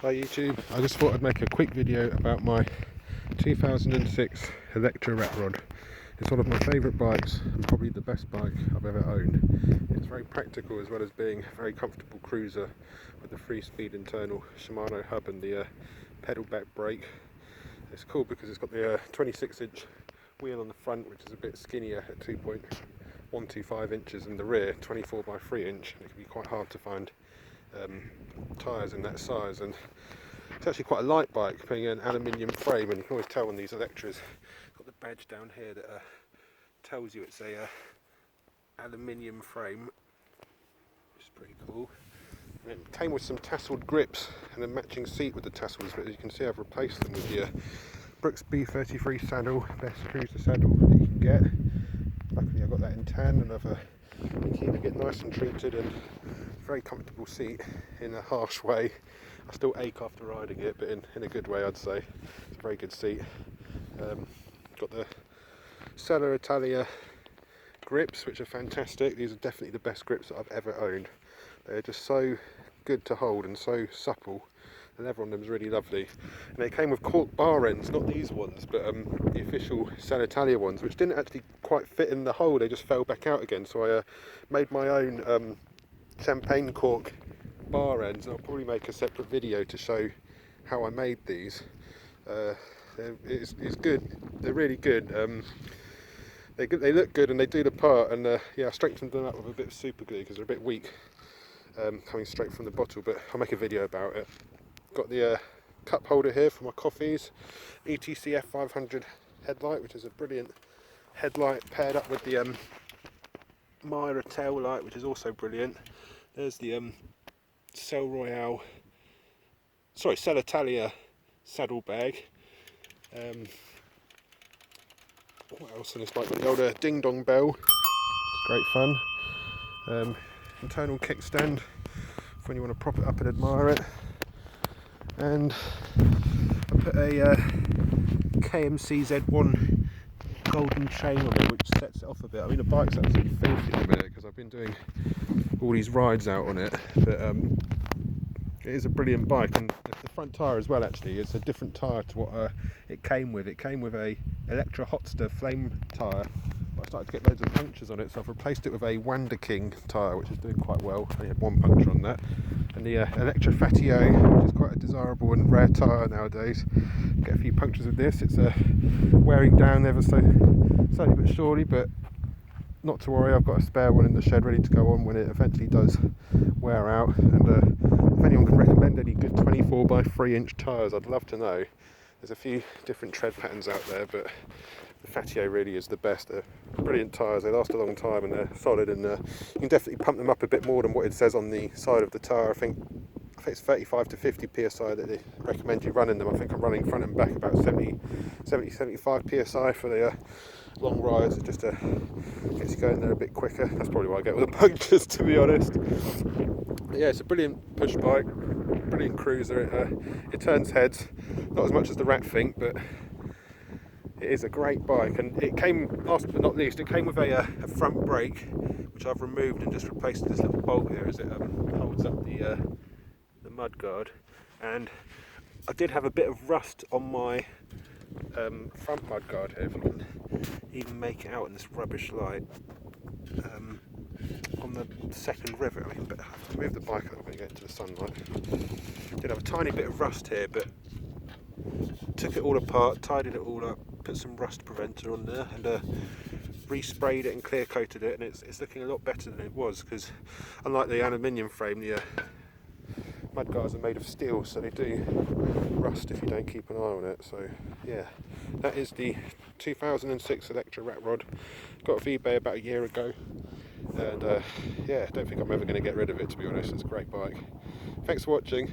Hi YouTube, I just thought I'd make a quick video about my 2006 Electra Rat Rod. It's one of my favourite bikes and probably the best bike I've ever owned. It's very practical as well as being a very comfortable cruiser with the 3-speed internal Shimano hub and the pedal back brake. It's cool because it's got the 26-inch wheel on the front, which is a bit skinnier at 2.125 inches, and the rear 24 by 3 inch. It can be quite hard to find tyres in that size, and it's actually quite a light bike being an aluminium frame, and you can always tell on these Electras. It's got the badge down here that tells you it's a aluminium frame, which is pretty cool. And it came with some tasseled grips and a matching seat with the tassels, but as you can see I've replaced them with the Brooks B33 saddle, best cruiser saddle that you can get. Luckily I got that in tan, and I've been keeping it nice and treated, and very comfortable seat in a harsh way. I still ache after riding it, but in a good way, I'd say. It's a very good seat. Got the Electra Italia grips, which are fantastic. These are definitely the best grips that I've ever owned. They're just so good to hold and so supple. The leather on them is really lovely. And they came with cork bar ends, not these ones, but the official Electra Italia ones, which didn't actually quite fit in the hole. They just fell back out again. So I made my own champagne cork bar ends, and I'll probably make a separate video to show how I made these. It's good. They're really good. They look good and they do the part, and yeah, I strengthened them up with a bit of super glue because they're a bit weak coming straight from the bottle, but I'll make a video about it. Got the cup holder here for my coffees, ETCF 500 headlight, which is a brilliant headlight paired up with the Myra tail light, which is also brilliant. There's the Electra Italia saddlebag. What else on this bike? Got the older ding dong bell. It's great fun. Internal kickstand for when you want to prop it up and admire it. And I put a KMC Z1 golden chain on it, which sets it off a bit. I mean, the bike's absolutely filthy at the minute because I've been doing all these rides out on it, but it is a brilliant bike. And the front tyre as well, actually, it's a different tyre to what it came with. It came with a Electra Hotster flame tyre, but I started to get loads of punctures on it, so I've replaced it with a Wander King tyre, which is doing quite well. I only had one puncture on that. And the Electra Fatio, which is quite a desirable and rare tyre nowadays. Get a few punctures with this. It's wearing down ever so slowly but surely, but not to worry, I've got a spare one in the shed ready to go on when it eventually does wear out. And if anyone can recommend any good 24 by 3 inch tyres, I'd love to know. There's a few different tread patterns out there, but the Fatio really is the best. They're brilliant tyres, they last a long time and they're solid, and you can definitely pump them up a bit more than what it says on the side of the tyre. I think it's 35 to 50 psi that they recommend you running them. I think I'm running front and back about 75 psi for the long rides. It just gets you going there a bit quicker. That's probably why I get all the punctures, to be honest. But yeah, it's a brilliant push bike, brilliant cruiser. It turns heads, not as much as the Rat Fink, but it is a great bike. And it came, last but not least, it came with a front brake, which I've removed and just replaced with this little bolt here as it holds up the mud guard. And I did have a bit of rust on my front mud guard here, if you can even make it out in this rubbish light. On the second rivet, I have to move the bike a little bit to get into the sunlight. Did have a tiny bit of rust here, but took it all apart, tidied it all up, put some rust preventer on there, and resprayed it and clear coated it, and it's looking a lot better than it was, because unlike the aluminium frame, the mud guards are made of steel, so they do rust if you don't keep an eye on it. So yeah, that is the 2006 Electra Rat Rod. Got off eBay about a year ago, and yeah, I don't think I'm ever going to get rid of it, to be honest. It's a great bike. Thanks for watching.